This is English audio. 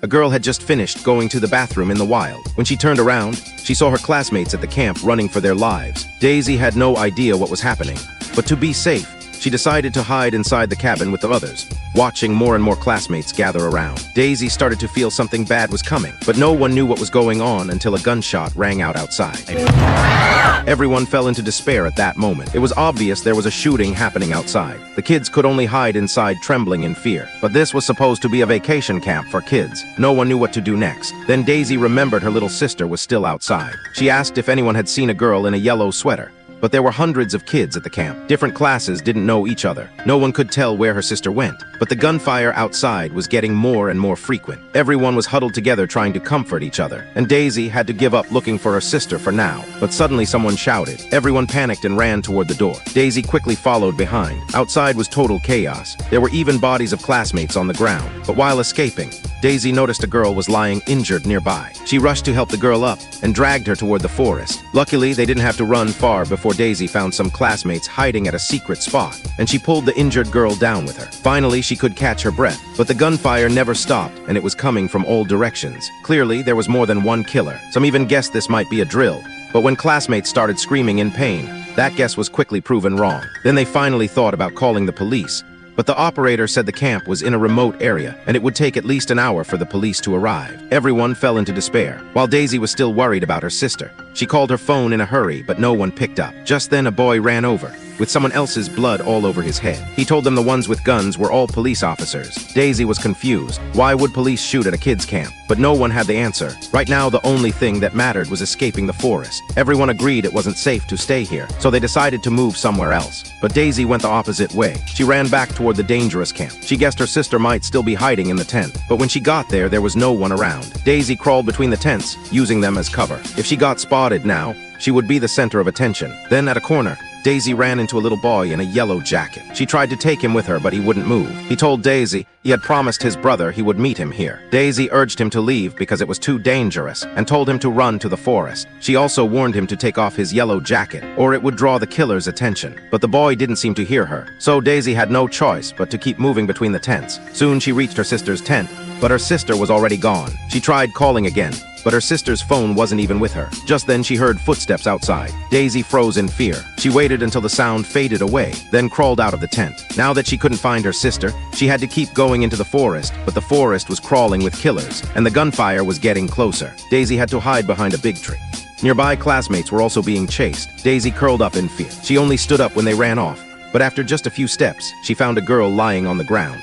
A girl had just finished going to the bathroom in the wild. When she turned around, she saw her classmates at the camp running for their lives. Daisy had no idea what was happening, but to be safe, she decided to hide inside the cabin with the others, watching more and more classmates gather around. Daisy started to feel something bad was coming, but no one knew what was going on until a gunshot rang out outside. Everyone fell into despair at that moment. It was obvious there was a shooting happening outside. The kids could only hide inside, trembling in fear. But this was supposed to be a vacation camp for kids. No one knew what to do next. Then Daisy remembered her little sister was still outside. She asked if anyone had seen a girl in a yellow sweater. But there were hundreds of kids at the camp. Different classes didn't know each other. No one could tell where her sister went. But the gunfire outside was getting more and more frequent. Everyone was huddled together trying to comfort each other. And Daisy had to give up looking for her sister for now. But suddenly someone shouted. Everyone panicked and ran toward the door. Daisy quickly followed behind. Outside was total chaos. There were even bodies of classmates on the ground. But while escaping, Daisy noticed a girl was lying injured nearby. She rushed to help the girl up and dragged her toward the forest. Luckily, they didn't have to run far before Daisy found some classmates hiding at a secret spot, and she pulled the injured girl down with her. Finally, she could catch her breath, but the gunfire never stopped, and it was coming from all directions. Clearly, there was more than one killer. Some even guessed this might be a drill, but when classmates started screaming in pain, that guess was quickly proven wrong. Then they finally thought about calling the police, but the operator said the camp was in a remote area, and it would take at least an hour for the police to arrive. Everyone fell into despair, while Daisy was still worried about her sister. She called her phone in a hurry, but no one picked up. Just then a boy ran over, with someone else's blood all over his head. He told them the ones with guns were all police officers. Daisy was confused. Why would police shoot at a kids' camp? But no one had the answer. Right now, the only thing that mattered was escaping the forest. Everyone agreed it wasn't safe to stay here, so they decided to move somewhere else. But Daisy went the opposite way. She ran back toward the dangerous camp. She guessed her sister might still be hiding in the tent, but when she got there was no one around. Daisy crawled between the tents, using them as cover. If she got spotted now, she would be the center of attention. Then at a corner, Daisy ran into a little boy in a yellow jacket. She tried to take him with her, but he wouldn't move. He told Daisy he had promised his brother he would meet him here. Daisy urged him to leave because it was too dangerous and told him to run to the forest. She also warned him to take off his yellow jacket, or it would draw the killer's attention. But the boy didn't seem to hear her, so Daisy had no choice but to keep moving between the tents. Soon she reached her sister's tent, but her sister was already gone. She tried calling again, but her sister's phone wasn't even with her. Just then she heard footsteps outside. Daisy froze in fear. She waited until the sound faded away, then crawled out of the tent. Now that she couldn't find her sister, she had to keep going into the forest, but the forest was crawling with killers, and the gunfire was getting closer. Daisy had to hide behind a big tree. Nearby classmates were also being chased. Daisy curled up in fear. She only stood up when they ran off, but after just a few steps, she found a girl lying on the ground.